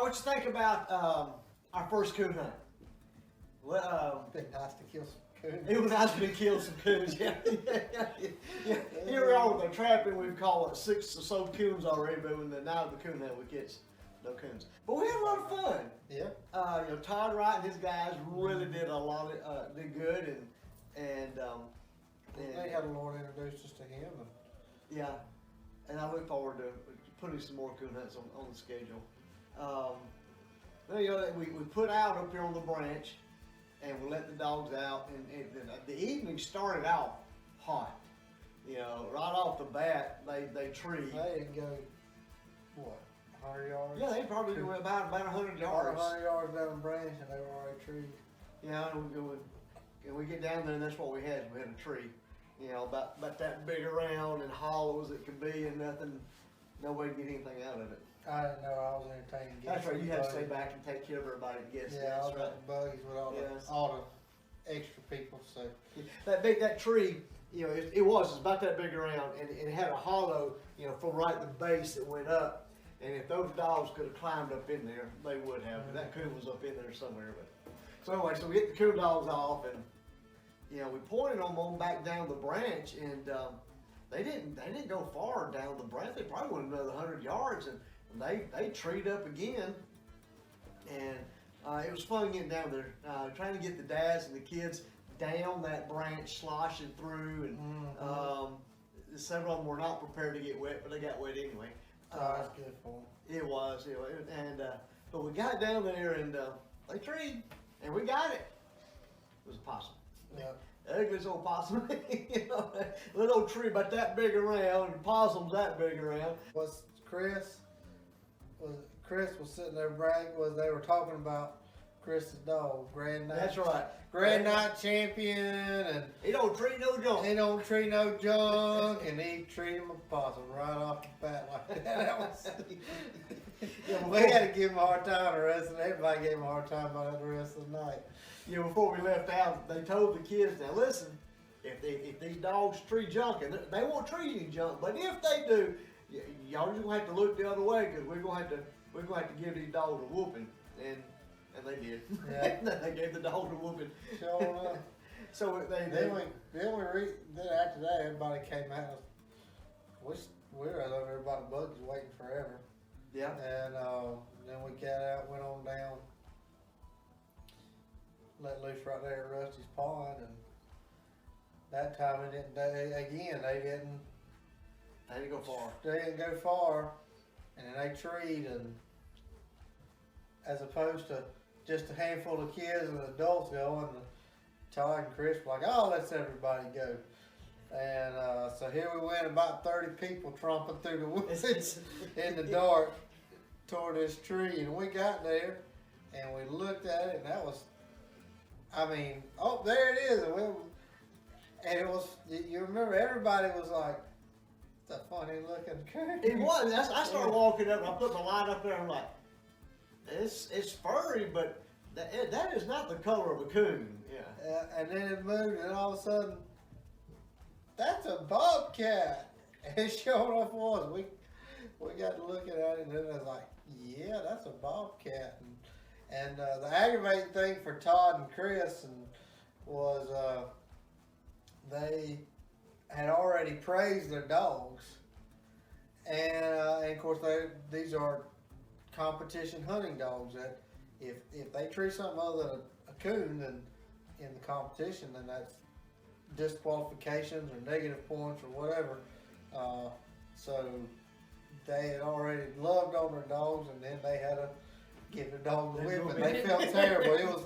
what you think about our first coon hunt? Been nice to kill some coons. It was nice to kill some coons. Yeah. Here we are with the trapping. We've caught 6 or so coons already, but when the night of the coon hunt, we catch no coons. But we had a lot of fun. Yeah. Todd Wright and his guys really did a lot of did good, and They had a Lord introduced us to him. yeah, and I look forward to putting some more coon hunts on the schedule. We put out up here on the branch, and we let the dogs out, and the evening started out hot. Right off the bat, they treed. They didn't go, what, 100 yards? Yeah, they probably went about 100 yards. 100 yards down the branch, and they were already treed. Yeah, and we get down there, and that's what we had. We had a tree, about that big around and hollow as it could be, and no way to get anything out of it. I didn't know I was entertaining. That's right. You had to stay back and take care of everybody. Guess Yeah, I was that's right. at the buggies with all the extra people. So That tree, it was about that big around, and it had a hollow, from right at the base that went up. And if those dogs could have climbed up in there, they would have. But that coon was up in there somewhere. But so anyway, so we get the coon dogs off, and we pointed them on back down the branch, and they didn't go far down the branch. They probably went another 100 yards, and they treed up again. And it was fun getting down there, trying to get the dads and the kids down that branch, sloshing through, and several of them were not prepared to get wet, but they got wet anyway. that's good for them. It was, but we got down there, and they treed, and we got it. It was a possum. Yeah. Ugly as old possum. Little old tree about that big around, and possums that big around. Chris was sitting there bragging, they were talking about Chris's dog, Grand Night. That's right. Grand Night champion, and He don't treat no junk. he don't treat no junk, and he treated him a possum right off the bat like that. We had to give him a hard time the rest of everybody gave him a hard time about it the rest of the night. Before we left out, they told the kids, now listen, if these dogs treat junk, and they won't treat any junk, but if they do, y'all just gonna have to look the other way, because we're gonna have to give these dogs a whooping, and they did. Yeah. They gave the dogs a whooping. Sure enough. So then after that, everybody came out. We were over there by the buggies waiting forever. Yeah. And then we got out, went on down, let loose right there at Rusty's Pond, and that time they didn't go far. They didn't go far, and then they treed, and as opposed to just a handful of kids and adults going, Todd and Chris were like, "Oh, let's everybody go." And so here we went, about 30 people tromping through the woods in the dark toward this tree, and we got there, and we looked at it, and that was, oh, there it is, and it was, you remember, everybody was like, "It's a funny looking coon." It was. I started walking up, and I put my light up there, and I'm like, it's furry, but that is not the color of a coon. Yeah. And then it moved, and all of a sudden, that's a bobcat. It sure enough was. We got to looking at it, and then it was like, yeah, that's a bobcat. And the aggravating thing for Todd and Chris was they had already praised their dogs, and of course these are competition hunting dogs. That if they treat something other than a coon, then in the competition, then that's disqualifications or negative points or whatever. So they had already loved on their dogs, and then they had to give the dog the whipping. They felt terrible. It was,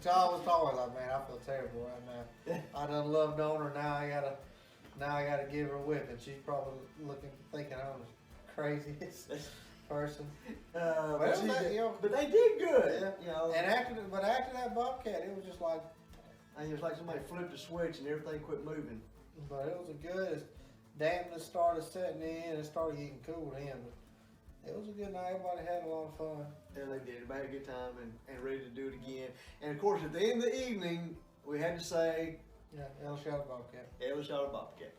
Todd was always like, "Man, I feel terrible right now. I done loved on her. Now I gotta give her a whipping." She's probably thinking I'm the craziest person. But they did good. Yeah. And after that bobcat, it was just like, it was like somebody flipped a switch and everything quit moving. But it was a good, dampness started setting in, it started getting cool then. But it was a good night. Everybody had a lot of fun. Yeah, they did. Everybody had a good time and ready to do it again. And of course, at the end of the evening, we had to say, yeah, El shot a bobcat. El shot a bobcat.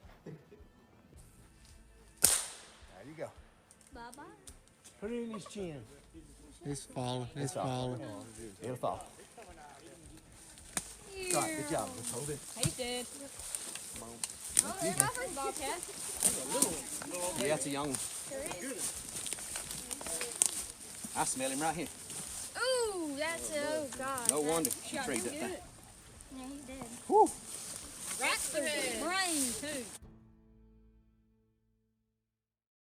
There you go. Bye-bye. Put it in his chin. It's falling. It's falling. It'll fall. All right, good job. Just hold it. He's dead. Oh, there's my first bobcat. Yeah, that's a young one. There is. I smell him right here. Ooh, that's oh god. No wonder she treed that thing. Yeah, he's dead. Whew. Right through the brain too.